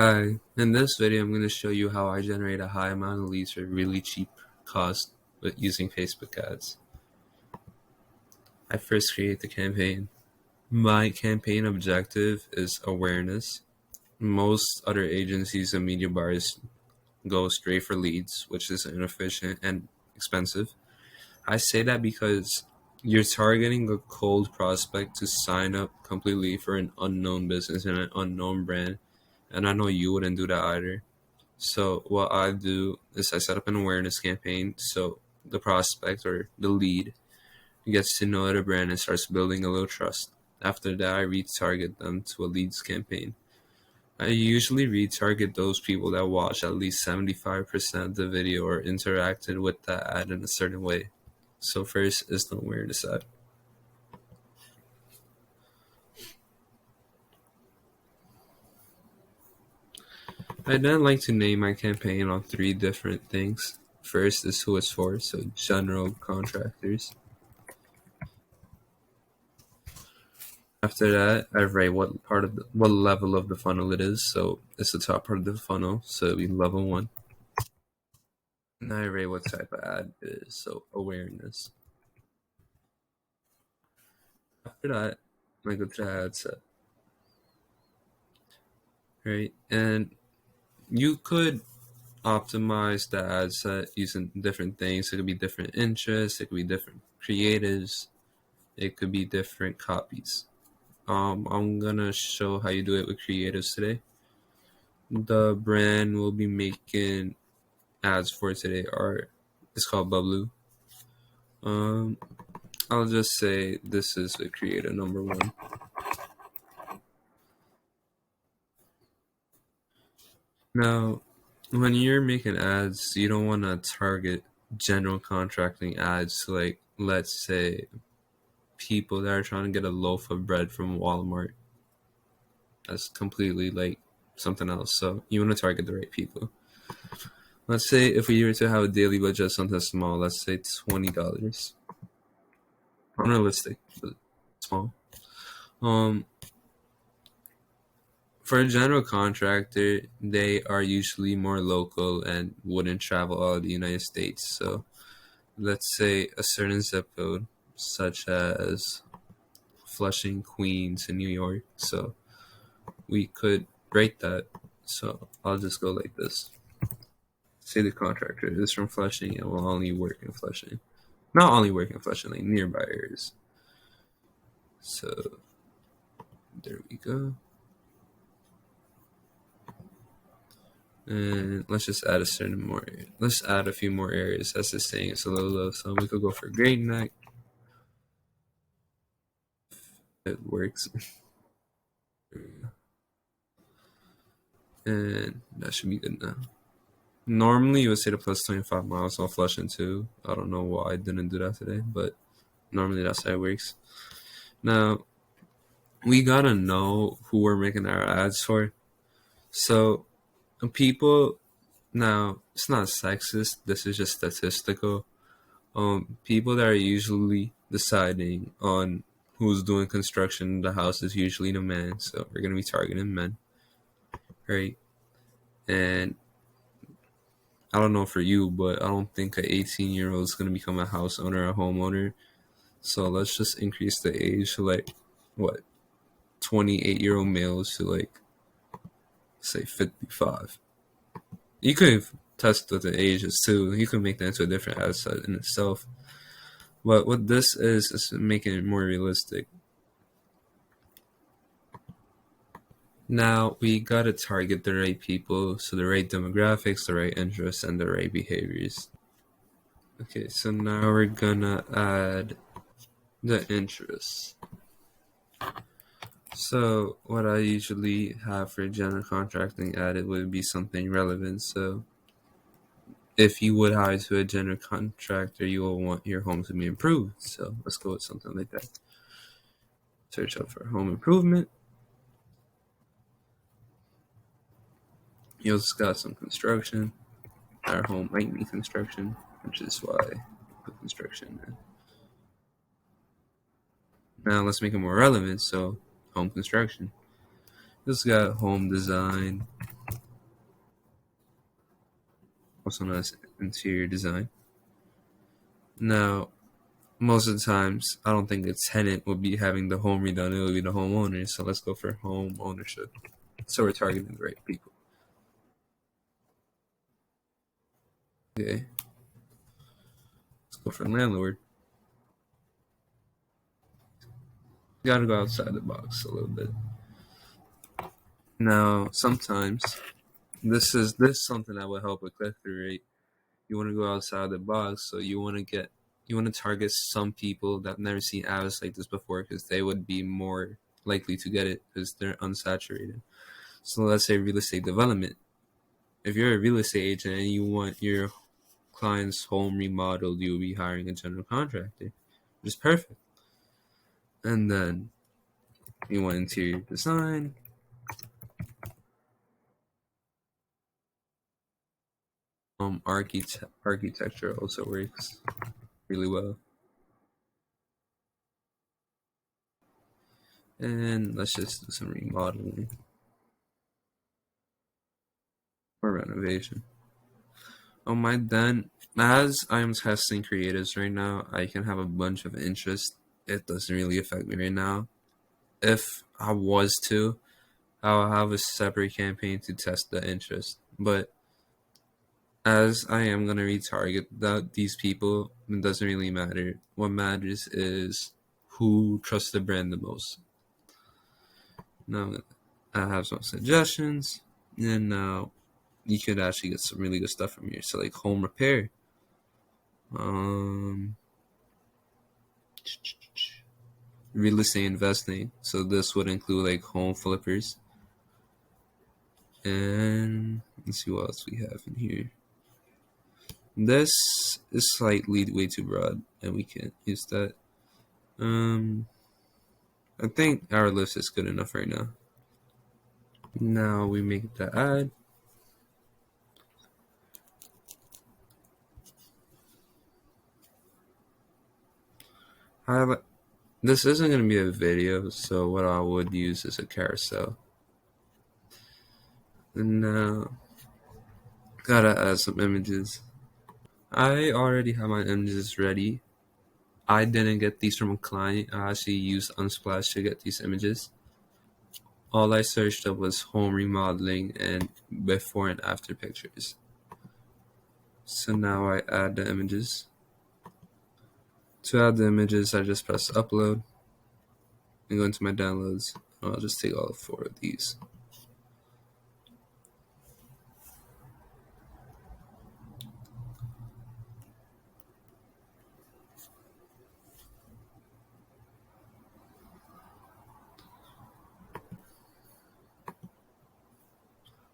Hi, in this video I'm going to show you how I generate a high amount of leads for really cheap cost with using Facebook ads. I first create the campaign. My campaign objective is awareness. Most other agencies and media buyers go straight for leads, which is inefficient and expensive. I say that because you're targeting a cold prospect to sign up completely for an unknown business and an unknown brand, and I know you wouldn't do that either. So what I do is I set up an awareness campaign so the prospect or the lead gets to know the brand and starts building a little trust. After that, I retarget them to a leads campaign. I usually retarget those people that watch at least 75% of the video or interacted with that ad in a certain way. So first is the awareness ad. I then like to name my campaign on three different things. First is who it's for, so general contractors. After that, I write what level of the funnel it is. So it's the top part of the funnel, so it'll be level 1. And I rate what type of ad it is, so awareness. After that, I go to the ad set. Right? And you could optimize the ad set using different things. It could be different interests, it could be different creatives, it could be different copies. I'm gonna show how you do it with creatives today. The brand will be making ads for today are it's called Bublu. I'll just say this is the creator number 1. Now, when you're making ads, you don't want to target general contracting ads to, like, let's say people that are trying to get a loaf of bread from Walmart. That's completely like something else. So you want to target the right people. Let's say if we were to have a daily budget of something small, let's say $20. Unrealistic, but small. For a general contractor, they are usually more local and wouldn't travel all of the United States. So let's say a certain zip code, such as Flushing, Queens, in New York. So we could rate that. So I'll just go like this. Say the contractor is from Flushing and will only work in Flushing. Not only work in Flushing, like nearby areas. So there we go. And let's just add let's add a few more areas. That's just saying it's a little low. So we could go for Great Neck. It works. And that should be good now. Normally you would say the plus 25 miles on Flushing too. I don't know why I didn't do that today, but normally that's how it works. Now, we gotta know who we're making our ads for. So people, now it's not sexist, this is just statistical. People that are usually deciding on who's doing construction in the house is usually the man, so we're gonna be targeting men, right? And I don't know for you, but I don't think an 18-year-old is gonna become a house owner, a homeowner. So let's just increase the age to, like, what, 28-year-old males to, like, say 55. You could test with the ages too. You could make that into a different ad set in itself. But what this is making it more realistic. Now we gotta target the right people, so the right demographics, the right interests, and the right behaviors. Okay, so now we're gonna add the interests. So what I usually have for general contracting added would be something relevant. So if you would hire to a general contractor, you will want your home to be improved. So let's go with something like that. Search up for home improvement. You also got some construction. Our home might need construction, which is why I put construction in. Now let's make it more relevant. So home construction. This got home design, also known as interior design. Now, most of the times, I don't think a tenant would be having the home redone. It would be the homeowner. So let's go for home ownership. So we're targeting the right people. Okay, let's go for landlord. Gotta go outside the box a little bit. Now, sometimes this is something that will help with click through rate. You want to go outside the box, so you want to target some people that have never seen ads like this before because they would be more likely to get it because they're unsaturated. So let's say real estate development. If you're a real estate agent and you want your client's home remodeled, you'll be hiring a general contractor, which is perfect. And then you want interior design. Architecture also works really well. And let's just do some remodeling or renovation. On my then, as I'm testing creatives right now, I can have a bunch of interest. It doesn't really affect me right now. If I was to, I'll have a separate campaign to test the interest. But as I am gonna retarget these people, it doesn't really matter. What matters is who trusts the brand the most. Now I have some suggestions, and now you could actually get some really good stuff from here. So like home repair, um, real estate investing. So this would include like home flippers, and let's see what else we have in here. This is slightly way too broad, and we can't use that. I think our list is good enough right now. Now we make the ad. This isn't going to be a video, so what I would use is a carousel. And now, gotta add some images. I already have my images ready. I didn't get these from a client. I actually used Unsplash to get these images. All I searched up was home remodeling and before and after pictures. So now I add the images. To add the images, I just press upload and go into my downloads. I'll just take all 4 of these.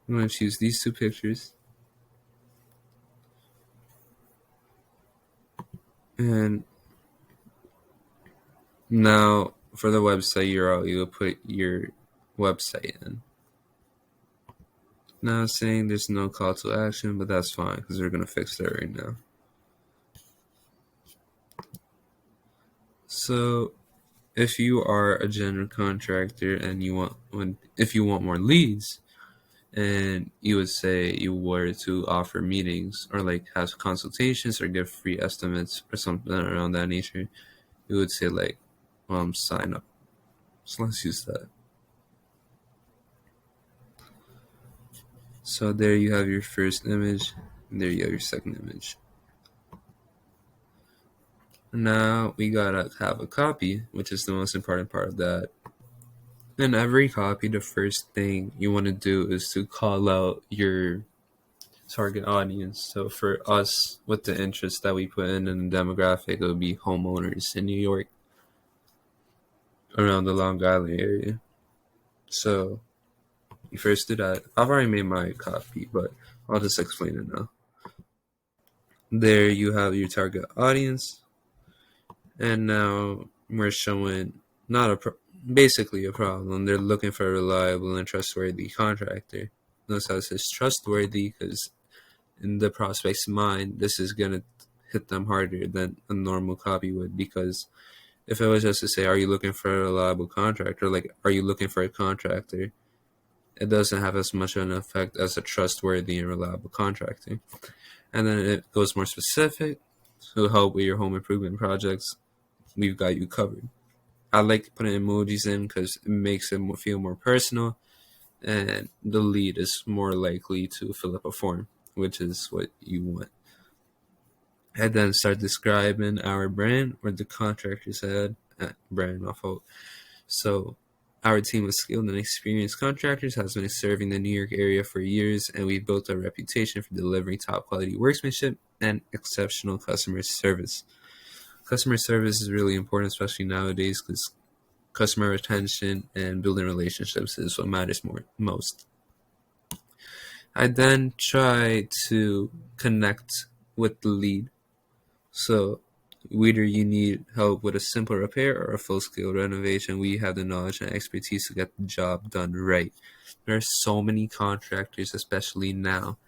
I'm going to choose these 2 pictures. And now for the website URL, you will put your website in. Now it's saying there's no call to action, but that's fine because we're going to fix that right now. So if you are a general contractor and if you want more leads, and you would say you were to offer meetings or like have consultations or give free estimates or something around that nature, you would say like sign up. So let's use that. So there you have your first image, and there you have your second image. Now we gotta have a copy, which is the most important part of that. In every copy, the first thing you want to do is to call out your target audience. So for us, with the interest that we put in the demographic, it would be homeowners in New York, around the Long Island area. So you first do that. I've already made my copy, but I'll just explain it now. There you have your target audience, and now we're showing basically a problem. They're looking for a reliable and trustworthy contractor. Notice how it says trustworthy because in the prospect's mind, this is gonna hit them harder than a normal copy would, because if it was just to say, are you looking for a reliable contractor? Like, are you looking for a contractor? It doesn't have as much of an effect as a trustworthy and reliable contractor. And then it goes more specific to help with your home improvement projects. We've got you covered. I like putting emojis in because it makes it feel more personal, and the lead is more likely to fill up a form, which is what you want. And then start describing our brand or the contractors had brand, my fault. So our team of skilled and experienced contractors has been serving the New York area for years, and we've built a reputation for delivering top quality workmanship and exceptional customer service. Customer service is really important, especially nowadays, because customer retention and building relationships is what matters most. I then try to connect with the lead. So whether you need help with a simple repair or a full-scale renovation, we have the knowledge and expertise to get the job done right. There are so many contractors, especially now,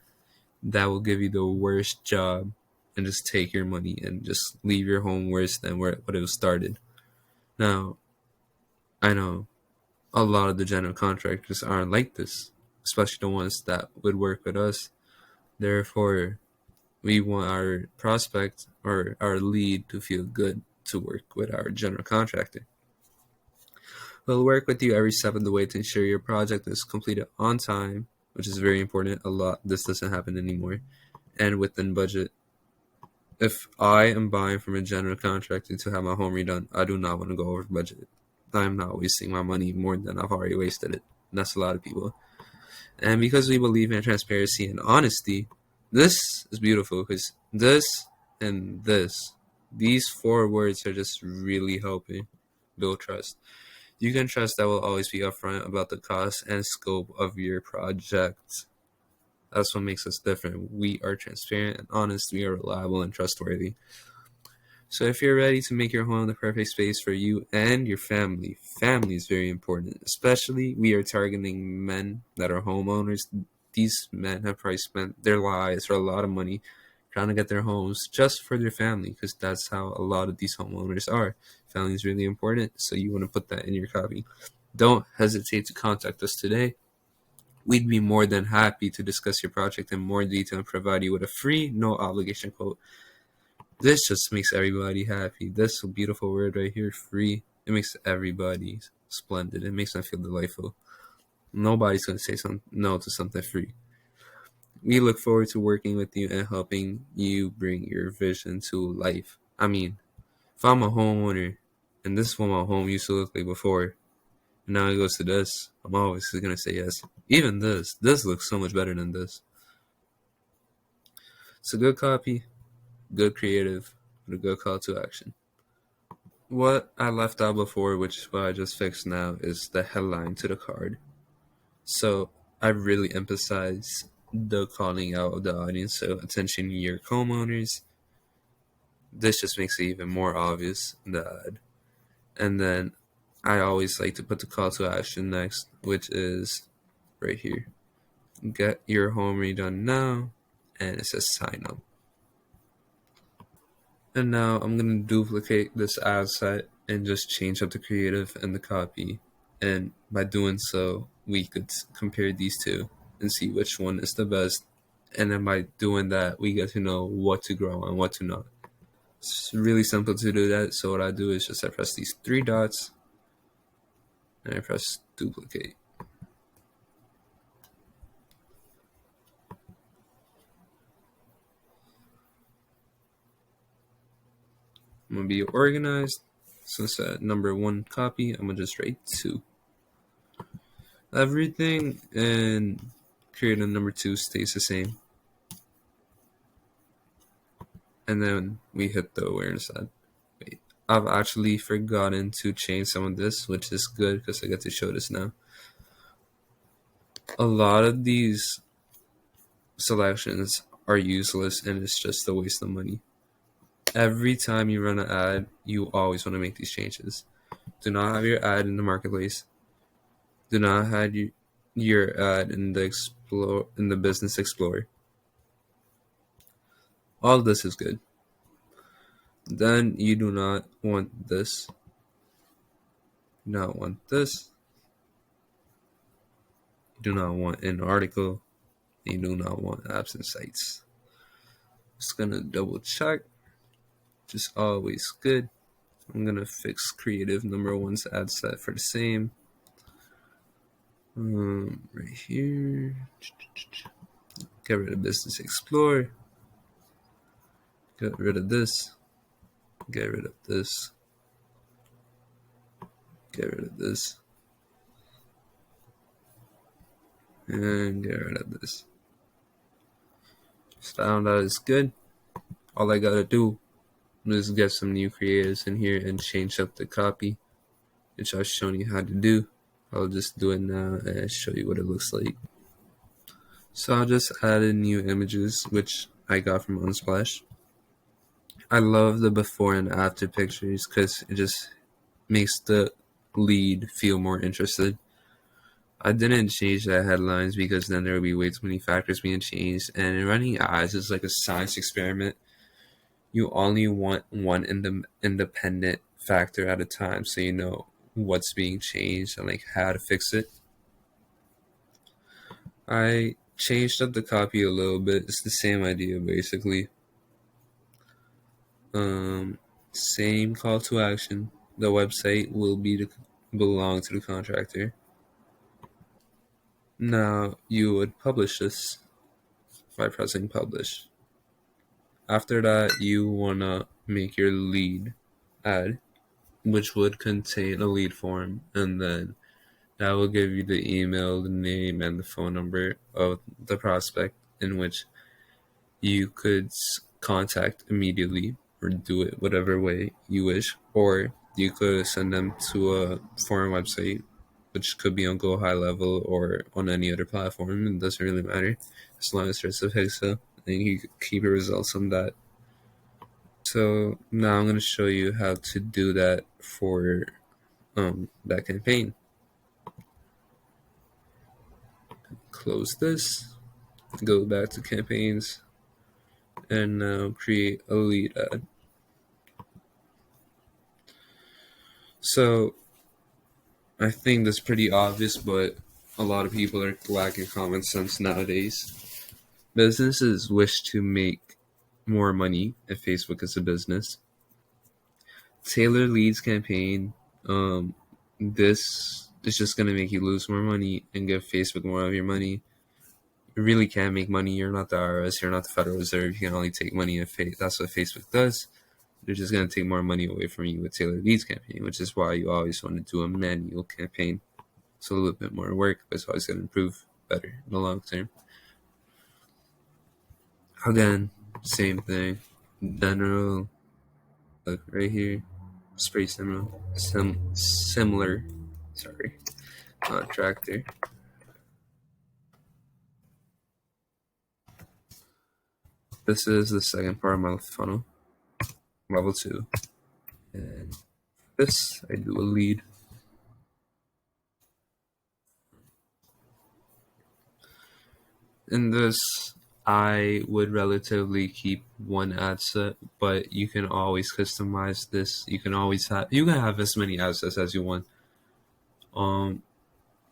that will give you the worst job and just take your money and just leave your home worse than what it was started. Now, I know a lot of the general contractors aren't like this, especially the ones that would work with us. Therefore, we want our prospect or our lead to feel good to work with our general contractor. We'll work with you every step of the way to ensure your project is completed on time, which is very important. A lot this doesn't happen anymore, and within budget. If I am buying from a general contractor to have my home redone, I do not want to go over budget. I'm not wasting my money more than I've already wasted it. And that's a lot of people. And because we believe in transparency and honesty, this is beautiful because this and this, these four words are just really helping build trust. You can trust that we'll always be upfront about the cost and scope of your project. That's what makes us different. We are transparent and honest. We are reliable and trustworthy. So if you're ready to make your home the perfect space for you and your family, family is very important. Especially we are targeting men that are homeowners. These men have probably spent their lives or a lot of money trying to get their homes just for their family, because that's how a lot of these homeowners are. Family is really important, so you want to put that in your copy. Don't hesitate to contact us today. We'd be more than happy to discuss your project in more detail and provide you with a free, no obligation quote. This just makes everybody happy. This beautiful word right here, free, it makes everybody splendid. It makes them feel delightful. Nobody's going to say no to something free. We look forward to working with you and helping you bring your vision to life. I mean, if I'm a homeowner and this is what my home used to look like before, and now it goes to this, I'm always going to say yes. Even this looks so much better than this. It's a good copy, good creative, with a good call to action. What I left out before, which is what I just fixed now, is the headline to the card. So I really emphasize the calling out of the audience. So attention, your homeowners. This just makes it even more obvious in the ad. And then I always like to put the call to action next, which is right here. Get your home redone now, and it says sign up. And now I'm going to duplicate this ad set and just change up the creative and the copy. And by doing so, we could compare these two and see which one is the best. And then by doing that, we get to know what to grow and what to not. It's really simple to do that. So what I do is just I press these three dots and I press duplicate. I'm going to be organized. Since number one copy, I'm going to just write 2. Everything and creative number 2 stays the same. And then we hit the awareness ad. Wait, I've actually forgotten to change some of this, which is good because I get to show this now. A lot of these selections are useless and it's just a waste of money. Every time you run an ad, you always want to make these changes. Do not have your ad in the marketplace. Do not have your ad in the Business Explorer. All this is good. Then you do not want this. You do not want this. You do not want an article. You do not want absent sites. Just gonna double check, which is always good. I'm gonna fix creative number one's ad set for the same. Right here. Get rid of Business Explorer. Get rid of this. Get rid of this. Get rid of this. And get rid of this. So that is good. All I gotta do is get some new creatives in here and change up the copy, which I've shown you how to do. I'll just do it now and show you what it looks like. So I'll just add in new images, which I got from Unsplash. I love the before and after pictures because it just makes the lead feel more interested. I didn't change the headlines because then there would be way too many factors being changed, and running ads is like a science experiment. You only want one independent factor at a time, so you know what's being changed and like how to fix it. I changed up the copy a little bit. It's the same idea basically. Same call to action. The website will belong to the contractor. Now you would publish this by pressing publish. After that, you wanna make your lead ad, which would contain a lead form, and then that will give you the email, the name, and the phone number of the prospect in which you could contact immediately or do it whatever way you wish, or you could send them to a foreign website, which could be on Go High Level or on any other platform. It doesn't really matter as long as there's a pixel and you keep your results on that. So now I'm going to show you how to do that for that campaign. Close this, go back to campaigns, and now create a lead ad. So I think that's pretty obvious, but a lot of people are lacking common sense nowadays. Businesses wish to make more money if Facebook is a business. Tailor leads campaign, this is just going to make you lose more money and give Facebook more of your money. You really can't make money. You're not the IRS. You're not the Federal Reserve. You can only take money if that's what Facebook does. They're just going to take more money away from you with tailored leads campaign, which is why you always want to do a manual campaign. It's a little bit more work, but it's always going to improve better in the long term. Again, same thing. General, look right here, spray similar, contractor. This is the second part of my funnel, level 2. And this, I do a lead. In this, I would relatively keep one ad set, but you can always customize this. You can have as many ad sets as you want.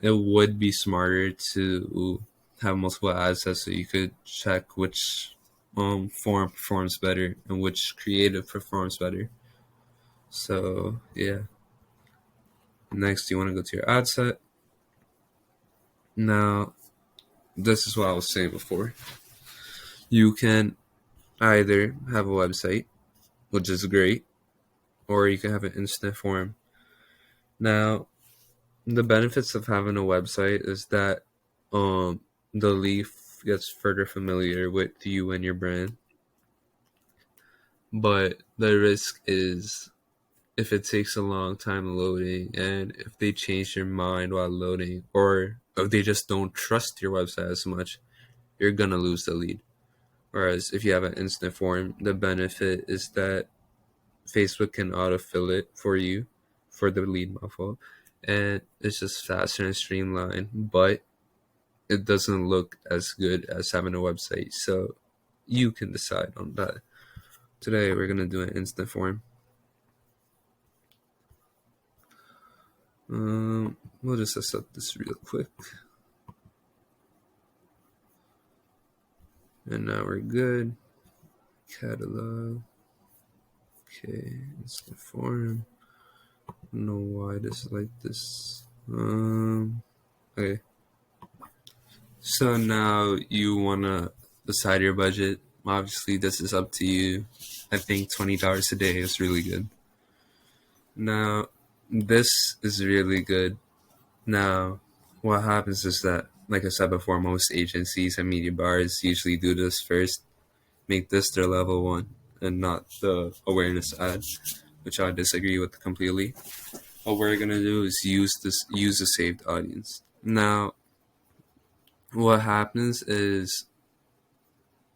It would be smarter to have multiple ad sets so you could check which form performs better and which creative performs better. So yeah. Next, you want to go to your ad set. Now, this is what I was saying before. You can either have a website, which is great, or you can have an instant form. Now, the benefits of having a website is that the leaf gets further familiar with you and your brand. But the risk is if it takes a long time loading and if they change their mind while loading, or if they just don't trust your website as much, you're gonna lose the lead. Whereas if you have an instant form, the benefit is that Facebook can autofill it for you for the lead model, and it's just faster and streamlined, but it doesn't look as good as having a website. So you can decide on that. Today we're gonna do an instant form. We'll just set this real quick. And now we're good. Catalog. Okay, it's the form. I don't know why this is like this. Okay. So now you wanna decide your budget. Obviously, this is up to you. I think $20 a day is really good. Now, this is really good. Now, what happens is that, like I said before, most agencies and media bars usually do this first, make this their level one, and not the awareness ad, which I disagree with completely. What we're gonna do is use the saved audience. Now, what happens is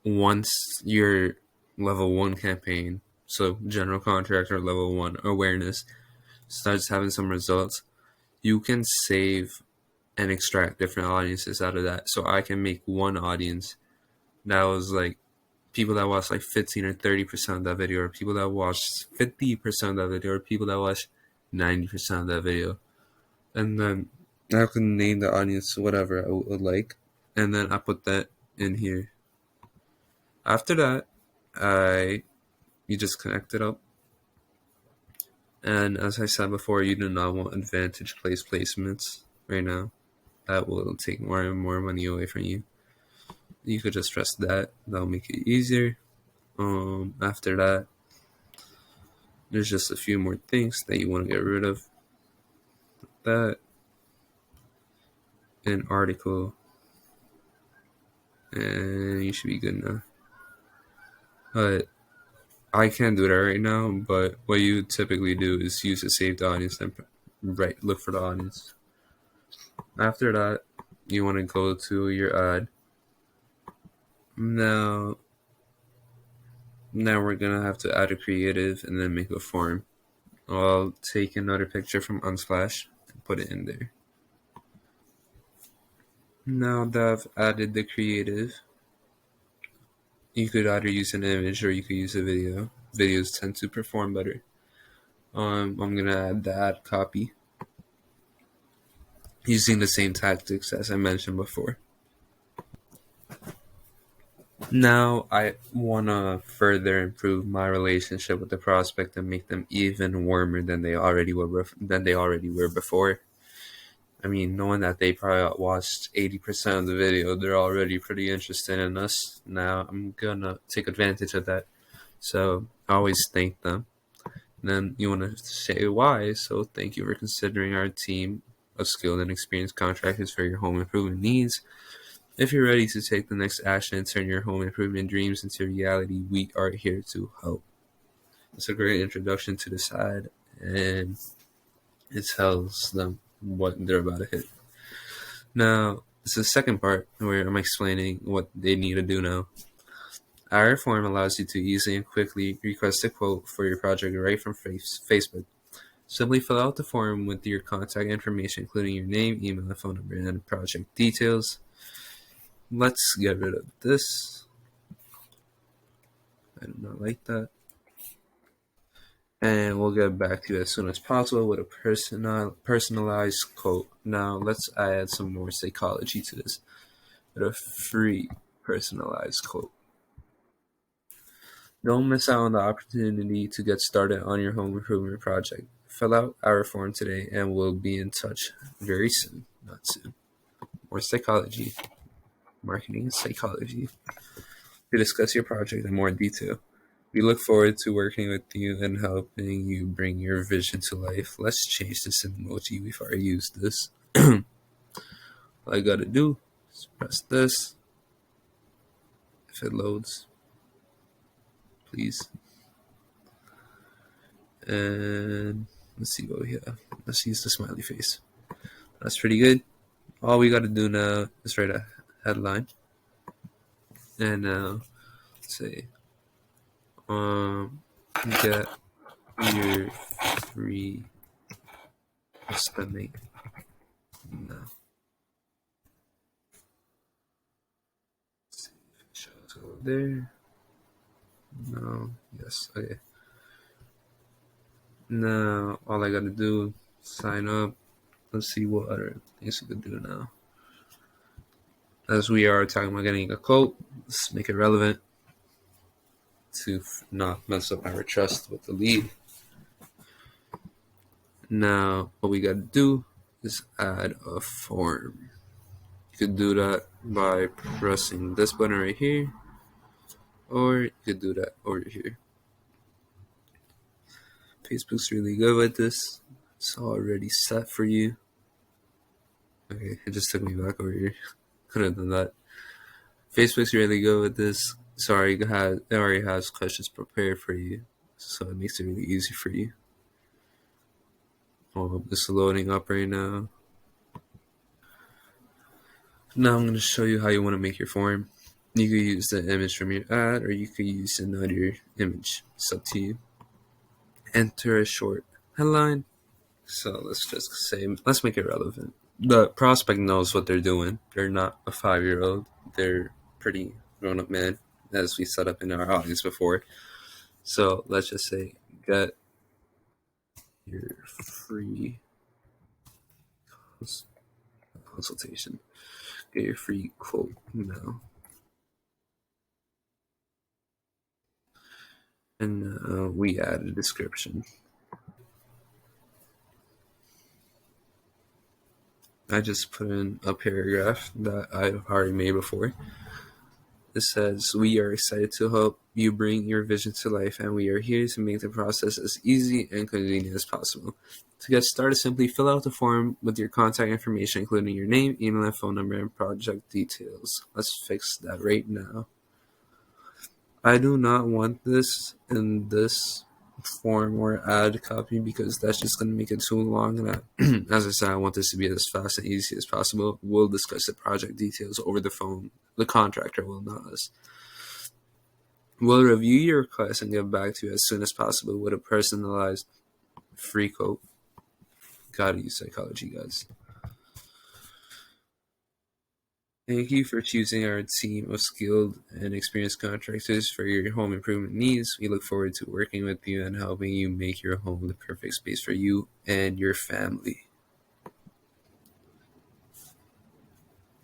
once your level one campaign, so general contractor level one awareness, starts having some results, you can save and extract different audiences out of that. So I can make one audience that was like people that watch like 15 or 30% of that video, or people that watch 50% of that video, or people that watch 90% of that video. And then I can name the audience whatever I would like. And then I put that in here. After that, you just connect it up. And as I said before, you do not want advantage place placements right now. That will take more and more money away from you. You could just press that. That'll make it easier. After that, there's just a few more things that you want to get rid of. That, an article, and you should be good now. But I can't do that right now. But what you typically do is use a saved audience and look for the audience. After that, you want to go to your ad. Now we're gonna have to add a creative and then make a form. I'll take another picture from Unsplash and put it in there. Now that I've added the creative, you could either use an image or you could use a video. Videos tend to perform better. I'm gonna add the ad copy using the same tactics as I mentioned before. Now I wanna further improve my relationship with the prospect and make them even warmer than they already were before. I mean, knowing that they probably watched 80% of the video, they're already pretty interested in us. Now I'm gonna take advantage of that. So I always thank them. And then you want to say why. So thank you for considering our team of skilled and experienced contractors for your home improvement needs. If you're ready to take the next action and turn your home improvement dreams into reality, we are here to help. It's a great introduction to the side, and it tells them what they're about to hit. Now, this is the second part where I'm explaining what they need to do now. Our form allows you to easily and quickly request a quote for your project right from Facebook. Simply fill out the form with your contact information, including your name, email, and phone number, and project details. Let's get rid of this. I do not like that. And we'll get back to you as soon as possible with a personalized quote. Now, let's add some more psychology to this with a free personalized quote. Don't miss out on the opportunity to get started on your home improvement project. Fill out our form today and we'll be in touch very soon. Not soon. More psychology. Marketing and psychology. To discuss your project in more detail. We look forward to working with you and helping you bring your vision to life. Let's change this emoji before I use this. All I gotta do is press this. If it loads, please. And let's see what we have. Let's use the smiley face. That's pretty good. All we gotta do now is write a headline. And now, let's say, get your free estimate now. Let's see if it shows over there. No, yes, okay. Now, all I gotta do is sign up. Let's see what other things we could do now. As we are talking about getting a quote, let's make it relevant. to not mess up our trust with the lead. Now, what we got to do is add a form. You could do that by pressing this button right here, or you could do that over here. Facebook's really good with this. It's already set for you. Okay, it just took me back over here. Could have done that. Facebook's really good with this. Sorry, it already has questions prepared for you, so it makes it really easy for you. Oh, it's loading up right now. Now I'm going to show you how you want to make your form. You could use the image from your ad, or you could use another image. It's up to you. Enter a short headline. So let's make it relevant. The prospect knows what they're doing. They're not a 5-year-old. They're pretty grown-up man, as we set up in our audience before. So let's just say, get your free consultation. Get your free quote now. And we add a description. I just put in a paragraph that I've already made before. It says, we are excited to help you bring your vision to life, and we are here to make the process as easy and convenient as possible. To get started, simply fill out the form with your contact information, including your name, email, and phone number, and project details. Let's fix that right now. I do not want this in this form or ad copy because that's just going to make it too long. And as I said, I want this to be as fast and easy as possible. We'll discuss the project details over the phone. The contractor will, not us. We'll review your request and get back to you as soon as possible with a personalized free quote. Gotta use psychology, guys. Thank you for choosing our team of skilled and experienced contractors for your home improvement needs. We look forward to working with you and helping you make your home the perfect space for you and your family.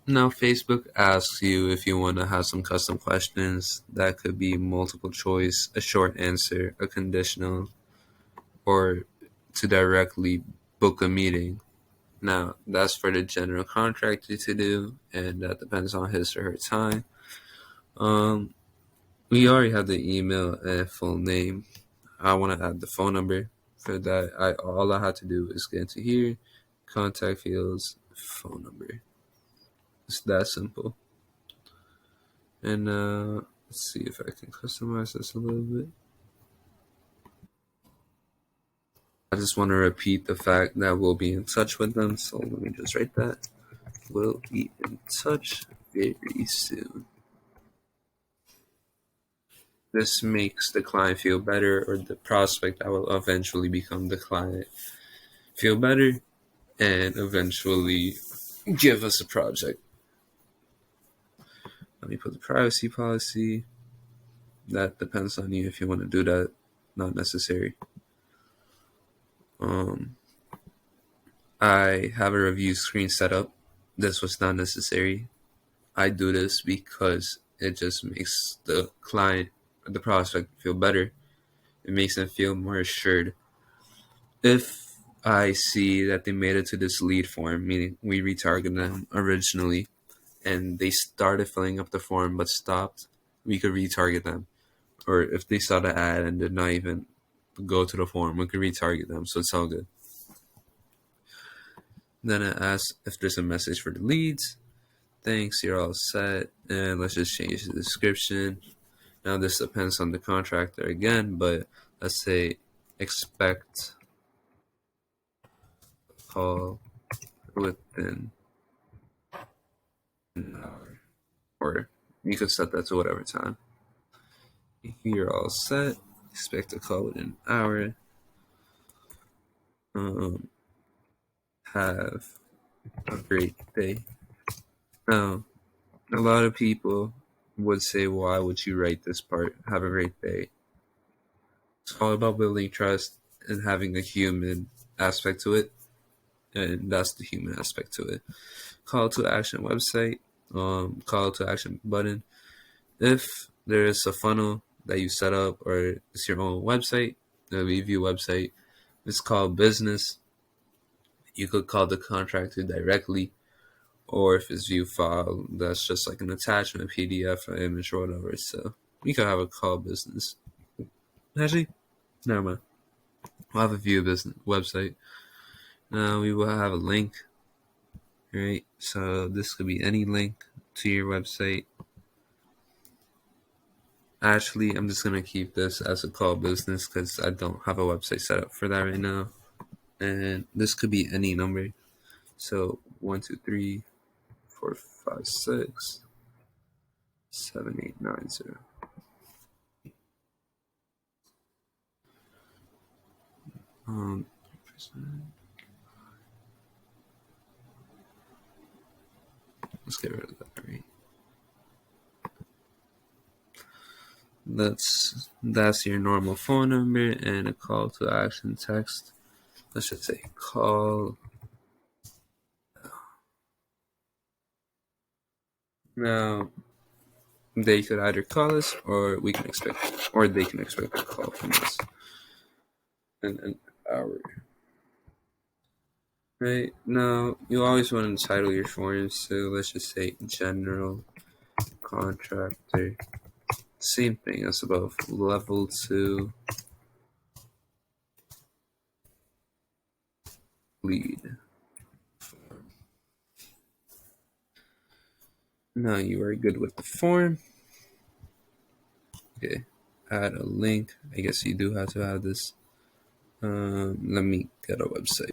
Now, Facebook asks you if you want to have some custom questions. That could be multiple choice, a short answer, a conditional, or to directly book a meeting. Now, that's for the general contractor to do, and that depends on his or her time. We already have the email and full name. I want to add the phone number. For that, all I have to do is get into here, contact fields, phone number. It's that simple. And let's see if I can customize this a little bit. I just want to repeat the fact that we'll be in touch with them. So let me just write that. We'll be in touch very soon. This makes the client feel better, or the prospect that will eventually become the client feel better and eventually give us a project. Let me put the privacy policy. That depends on you if you want to do that. Not necessary. I have a review screen set up. This was not necessary. I do this because it just makes the client, the prospect, feel better. It makes them feel more assured. If I see that they made it to this lead form, meaning we retargeted them originally, and they started filling up the form but stopped, we could retarget them. Or if they saw the ad and did not even go to the form, we could retarget them. So it's all good. Then it asks if there's a message for the leads. Thanks, you're all set. And let's just change the description. Now this depends on the contractor again, but let's say expect a call within an hour. Or you could set that to whatever time. You're all set. Expect a call within an hour. Have a great day. Now, a lot of people would say, why would you write this part? Have a great day. It's all about building trust and having a human aspect to it. And that's the human aspect to it. Call to action website, call to action button. If there is a funnel, that you set up, or it's your own website, the review website. It's called business. You could call the contractor directly, or if it's view file, that's just like an attachment, PDF, or image, or whatever. So you could have a call business. Actually, never mind. We'll have a view business website. Now we will have a link, right? So this could be any link to your website. Actually, I'm just gonna keep this as a call business because I don't have a website set up for that right now. And this could be any number. So 1, 2, 3, 4, 5, 6, 7, 8, 9, 0. Um, let's get rid of that, right? That's your normal phone number and a call to action text. Let's just say call. Now they could either call us or we can expect, or they can expect a call from us in an hour. Right now, you always want to title your forms. So let's just say general contractor. Same thing as above. Level 2 lead. Now you are good with the form. Okay, add a link. I guess you do have to add this. Let me get a website.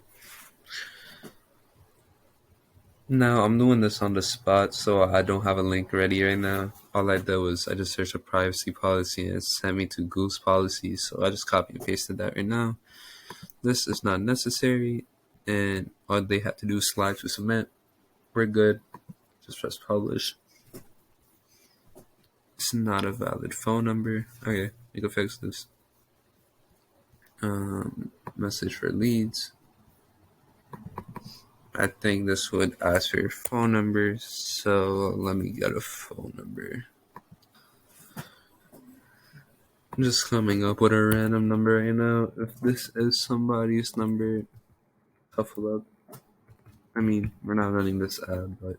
Now I'm doing this on the spot, so I don't have a link ready right now. All I did was I just searched a privacy policy and it sent me to Goose policy, so I just copy and pasted that right now. This is not necessary, and all they have to do is slide to submit. We're good. Just press publish. It's not a valid phone number. Okay, we can fix this. Message for leads. I think this would ask for your phone number, so let me get a phone number. I'm just coming up with a random number right now. If this is somebody's number, huffle up. I mean, we're not running this ad, but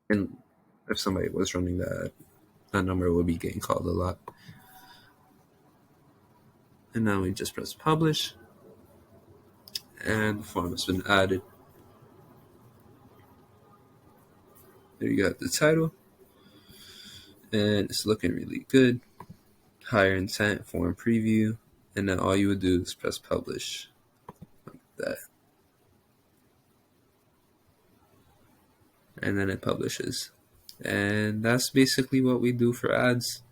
if somebody was running the ad, that number would be getting called a lot. And now we just press publish, and the form has been added. There you got the title, and it's looking really good. Higher intent form preview, and then all you would do is press publish, like that, and then it publishes. And that's basically what we do for ads.